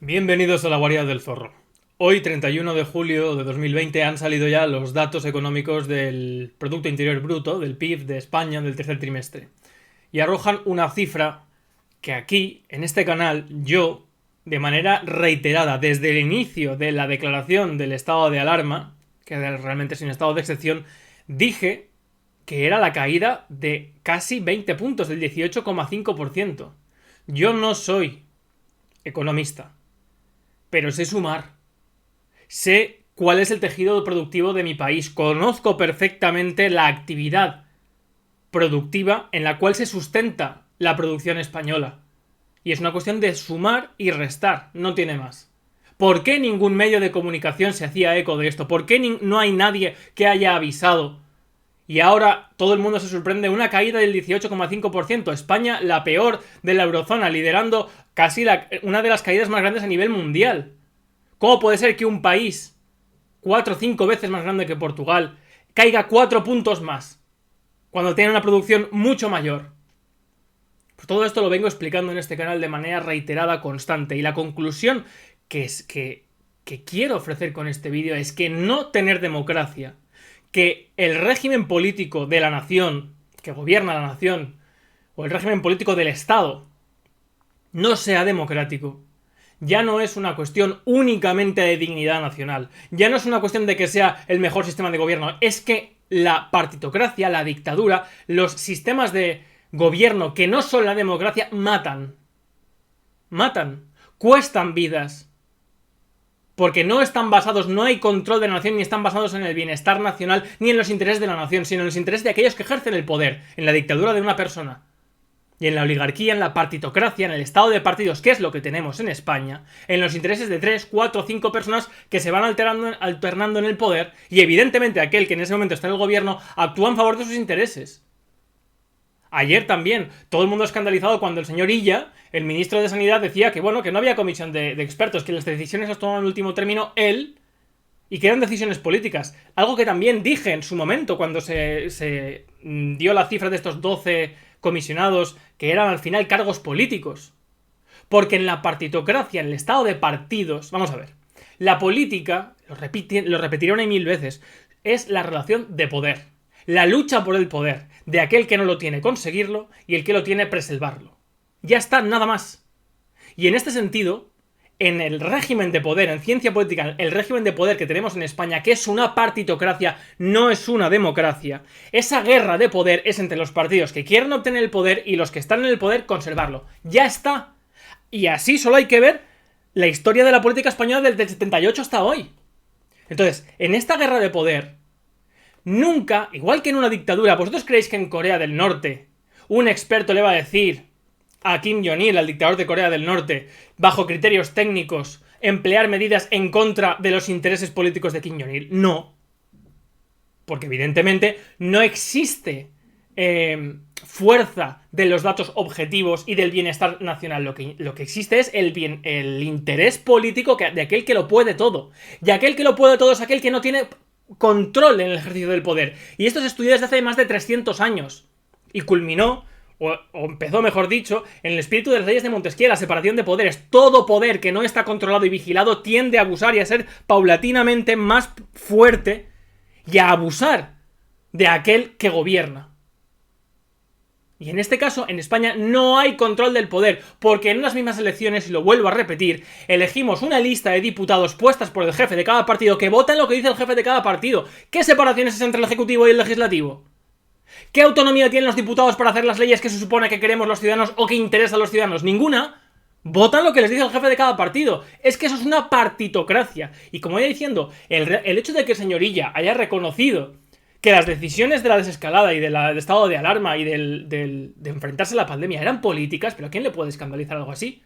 Bienvenidos a la guarida del zorro. Hoy, 31 de julio de 2020, han salido ya los datos económicos del Producto Interior Bruto, del PIB de España del tercer trimestre. Y arrojan una cifra que aquí, en este canal, yo, de manera reiterada, desde el inicio de la declaración del estado de alarma, que realmente es un estado de excepción, dije que era la caída de casi 20 puntos, del 18,5%. Yo no soy economista, pero sé sumar. Sé cuál es el tejido productivo de mi país. Conozco perfectamente la actividad productiva en la cual se sustenta la producción española. Y es una cuestión de sumar y restar, no tiene más. ¿Por qué ningún medio de comunicación se hacía eco de esto? ¿Por qué no hay nadie que haya avisado? Y ahora todo el mundo se sorprende, una caída del 18,5%. España, la peor de la eurozona, liderando casi una de las caídas más grandes a nivel mundial. ¿Cómo puede ser que un país 4 o 5 veces más grande que Portugal caiga 4 puntos más cuando tiene una producción mucho mayor? Pues todo esto lo vengo explicando en este canal de manera reiterada, constante. Y la conclusión que quiero ofrecer con este vídeo es que no tener democracia, que el régimen político de la nación, que gobierna la nación, o el régimen político del Estado, no sea democrático, ya no es una cuestión únicamente de dignidad nacional, ya no es una cuestión de que sea el mejor sistema de gobierno, es que la partitocracia, la dictadura, los sistemas de gobierno que no son la democracia, matan, cuestan vidas, porque no están basados, no hay control de la nación, ni están basados en el bienestar nacional, ni en los intereses de la nación, sino en los intereses de aquellos que ejercen el poder, en la dictadura de una persona. Y en la oligarquía, en la partitocracia, en el estado de partidos, que es lo que tenemos en España, en los intereses de 3, 4 o 5 personas que se van alternando en el poder, y evidentemente aquel que en ese momento está en el gobierno actúa en favor de sus intereses. Ayer también, todo el mundo escandalizado cuando el señor Illa, el ministro de Sanidad, decía que bueno, que no había comisión de expertos, que las decisiones las tomaba en último término él, y que eran decisiones políticas. Algo que también dije en su momento cuando se dio la cifra de estos 12 comisionados, que eran al final cargos políticos. Porque en la partitocracia, en el estado de partidos, vamos a ver, la política, lo repetiré una y mil veces, es la relación de poder. La lucha por el poder, de aquel que no lo tiene conseguirlo y el que lo tiene preservarlo. Ya está, nada más. Y en este sentido, en el régimen de poder, en ciencia política, el régimen de poder que tenemos en España, que es una partitocracia, no es una democracia, esa guerra de poder es entre los partidos que quieren obtener el poder y los que están en el poder conservarlo. Ya está. Y así solo hay que ver la historia de la política española desde el 78 hasta hoy. Entonces, en esta guerra de poder, nunca, igual que en una dictadura, ¿vosotros creéis que en Corea del Norte un experto le va a decir a Kim Jong-il, al dictador de Corea del Norte, bajo criterios técnicos, emplear medidas en contra de los intereses políticos de Kim Jong-il? No. Porque evidentemente no existe fuerza de los datos objetivos y del bienestar nacional. Lo que existe es el interés político de aquel que lo puede todo. Y aquel que lo puede todo es aquel que no tiene control en el ejercicio del poder. Y esto se estudió desde hace más de 300 años. Y culminó, o empezó mejor dicho, en el espíritu de las leyes de Montesquieu, la separación de poderes. Todo poder que no está controlado y vigilado tiende a abusar y a ser paulatinamente más fuerte y a abusar de aquel que gobierna. Y en este caso, en España no hay control del poder, porque en unas mismas elecciones, y lo vuelvo a repetir, elegimos una lista de diputados puestas por el jefe de cada partido que votan lo que dice el jefe de cada partido. ¿Qué separación es esa entre el ejecutivo y el legislativo? ¿Qué autonomía tienen los diputados para hacer las leyes que se supone que queremos los ciudadanos o que interesan a los ciudadanos? Ninguna. Votan lo que les dice el jefe de cada partido. Es que eso es una partitocracia. Y como iba diciendo, el hecho de que el señor Illa haya reconocido que las decisiones de la desescalada y del estado de alarma y de enfrentarse a la pandemia eran políticas, ¿pero a quién le puede escandalizar algo así?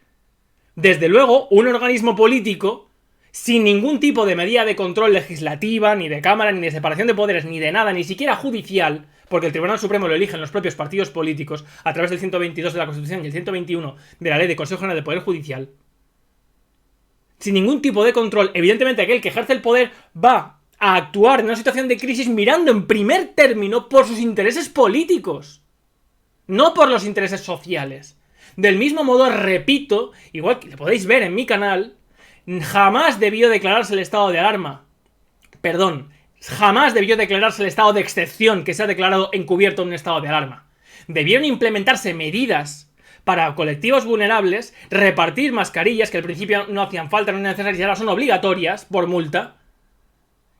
Desde luego, un organismo político, sin ningún tipo de medida de control legislativa, ni de cámara, ni de separación de poderes, ni de nada, ni siquiera judicial, porque el Tribunal Supremo lo eligen los propios partidos políticos a través del 122 de la Constitución y el 121 de la Ley de Consejo General del Poder Judicial, sin ningún tipo de control, evidentemente aquel que ejerce el poder va a actuar en una situación de crisis mirando en primer término por sus intereses políticos, no por los intereses sociales. Del mismo modo, repito, igual que lo podéis ver en mi canal, Jamás debió declararse el estado de alarma. Perdón, jamás debió declararse el estado de excepción que se ha declarado encubierto en un estado de alarma. Debieron implementarse medidas para colectivos vulnerables, repartir mascarillas que al principio no hacían falta, no eran necesarias y ahora son obligatorias por multa,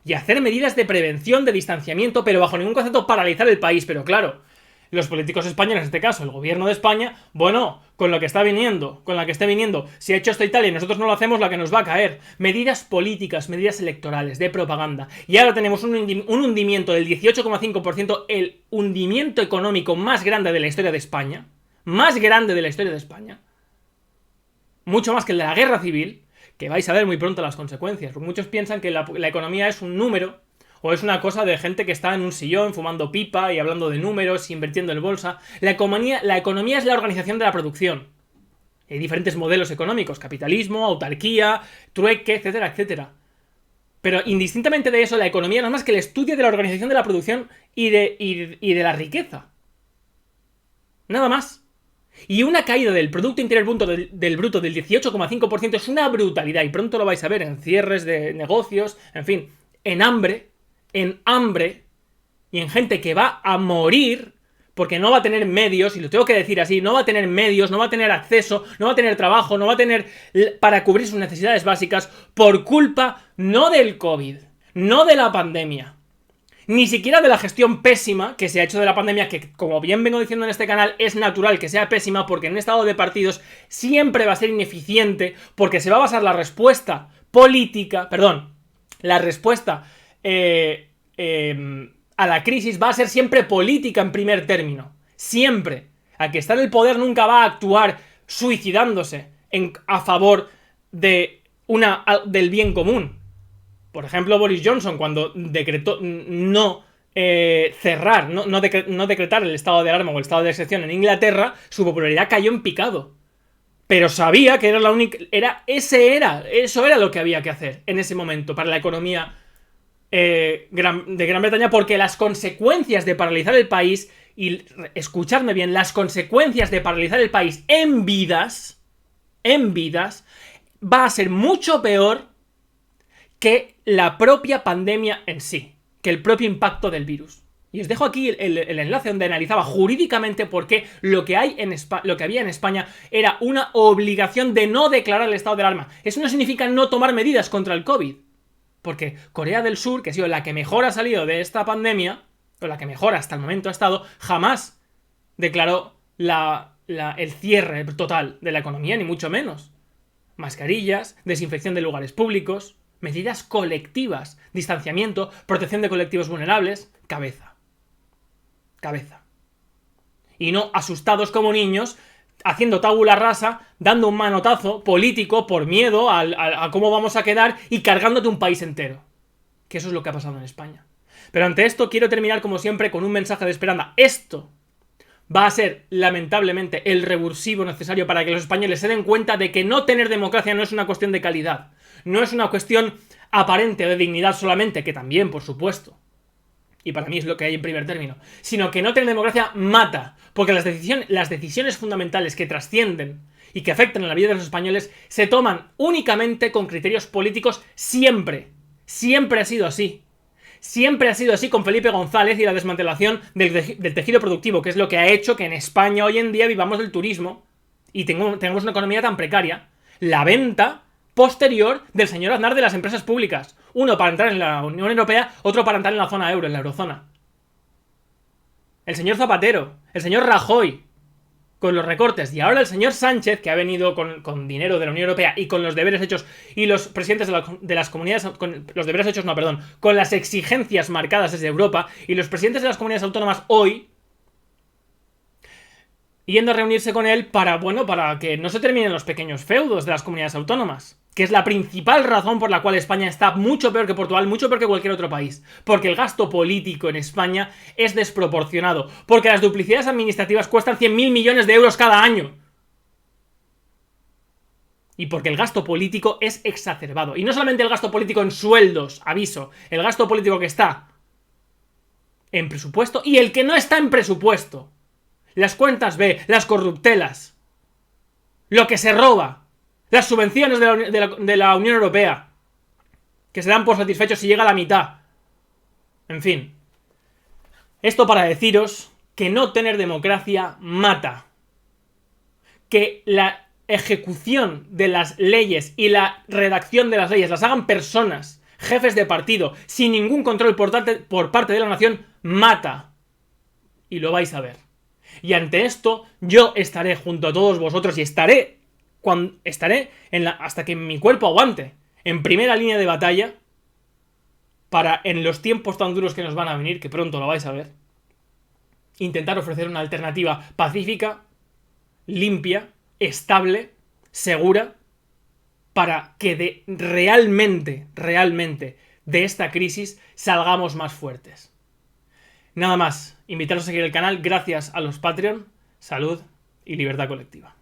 y hacer medidas de prevención, de distanciamiento, pero bajo ningún concepto paralizar el país. Pero claro, los políticos españoles, en este caso el gobierno de España, bueno, con lo que está viniendo, con la que esté viniendo, si ha hecho esto Italia y nosotros no lo hacemos, la que nos va a caer. Medidas políticas, medidas electorales, de propaganda. Y ahora tenemos un hundimiento del 18,5%, el hundimiento económico más grande de la historia de España. Más grande de la historia de España. Mucho más que el de la guerra civil, que vais a ver muy pronto las consecuencias. Muchos piensan que la economía es un número, o es una cosa de gente que está en un sillón fumando pipa y hablando de números, invirtiendo en bolsa. La economía es la organización de la producción. Hay diferentes modelos económicos: capitalismo, autarquía, trueque, etcétera, etcétera. Pero indistintamente de eso, la economía no es más que el estudio de la organización de la producción y de la riqueza. Nada más. Y una caída del Producto Interior Bruto del 18,5% es una brutalidad. Y pronto lo vais a ver en cierres de negocios, en fin, en hambre y en gente que va a morir porque no va a tener medios, y lo tengo que decir así, no va a tener medios, no va a tener acceso, no va a tener trabajo, no va a tener para cubrir sus necesidades básicas por culpa no del COVID, no de la pandemia, ni siquiera de la gestión pésima que se ha hecho de la pandemia, que, como bien vengo diciendo en este canal, es natural que sea pésima porque en un estado de partidos siempre va a ser ineficiente, porque se va a basar la respuesta política, la respuesta a la crisis va a ser siempre política en primer término. Siempre. Al que está en el poder nunca va a actuar suicidándose a favor del bien común. Por ejemplo, Boris Johnson, cuando decretó no decretar el estado de alarma o el estado de excepción en Inglaterra, su popularidad cayó en picado. Pero sabía que era la única. Eso era lo que había que hacer en ese momento para la economía de Gran Bretaña, porque las consecuencias de paralizar el país, y escuchadme bien, las consecuencias de paralizar el país en vidas, va a ser mucho peor que la propia pandemia en sí, que el propio impacto del virus. Y os dejo aquí el enlace donde analizaba jurídicamente por qué lo que había en España era una obligación de no declarar el estado de alarma. Eso no significa no tomar medidas contra el COVID. Porque Corea del Sur, que ha sido la que mejor ha salido de esta pandemia, o la que mejor hasta el momento ha estado, jamás declaró el cierre total de la economía, ni mucho menos. Mascarillas, desinfección de lugares públicos, medidas colectivas, distanciamiento, protección de colectivos vulnerables, cabeza. Y no asustados como niños, haciendo tabula rasa, dando un manotazo político por miedo a cómo vamos a quedar y cargándote un país entero. Que eso es lo que ha pasado en España. Pero ante esto quiero terminar como siempre con un mensaje de esperanza. Esto va a ser, lamentablemente, el revulsivo necesario para que los españoles se den cuenta de que no tener democracia no es una cuestión de calidad. No es una cuestión aparente de dignidad solamente, que también, por supuesto. Y para mí es lo que hay en primer término. Sino que no tener democracia mata. Porque las decisiones fundamentales que trascienden y que afectan a la vida de los españoles se toman únicamente con criterios políticos siempre. Siempre ha sido así. Siempre ha sido así con Felipe González y la desmantelación del tejido productivo, que es lo que ha hecho que en España hoy en día vivamos del turismo y tengamos una economía tan precaria. La venta posterior del señor Aznar de las empresas públicas. Uno para entrar en la Unión Europea, otro para entrar en la zona euro, en la eurozona. El señor Zapatero, el señor Rajoy, con los recortes, y ahora el señor Sánchez, que ha venido con dinero de la Unión Europea y con los deberes hechos, y los presidentes de las comunidades, con los deberes hechos, con las exigencias marcadas desde Europa, y los presidentes de las comunidades autónomas hoy yendo a reunirse con él para que no se terminen los pequeños feudos de las comunidades autónomas, que es la principal razón por la cual España está mucho peor que Portugal, mucho peor que cualquier otro país, porque el gasto político en España es desproporcionado, porque las duplicidades administrativas cuestan 100.000 millones de euros cada año, y porque el gasto político es exacerbado, y no solamente el gasto político en sueldos, aviso, el gasto político que está en presupuesto y el que no está en presupuesto. Las cuentas B, las corruptelas, lo que se roba, Las subvenciones de la Unión Europea, que se dan por satisfechos si llega a la mitad. En fin. Esto para deciros que no tener democracia mata. Que la ejecución de las leyes y la redacción de las leyes las hagan personas, jefes de partido, sin ningún control por parte de la nación, mata. Y lo vais a ver. Y ante esto, yo estaré junto a todos vosotros y estaré hasta que mi cuerpo aguante, en primera línea de batalla, para, en los tiempos tan duros que nos van a venir, que pronto lo vais a ver, intentar ofrecer una alternativa pacífica, limpia, estable, segura, para que realmente de esta crisis salgamos más fuertes. Nada más, invitaros a seguir el canal, gracias a los Patreon, salud y libertad colectiva.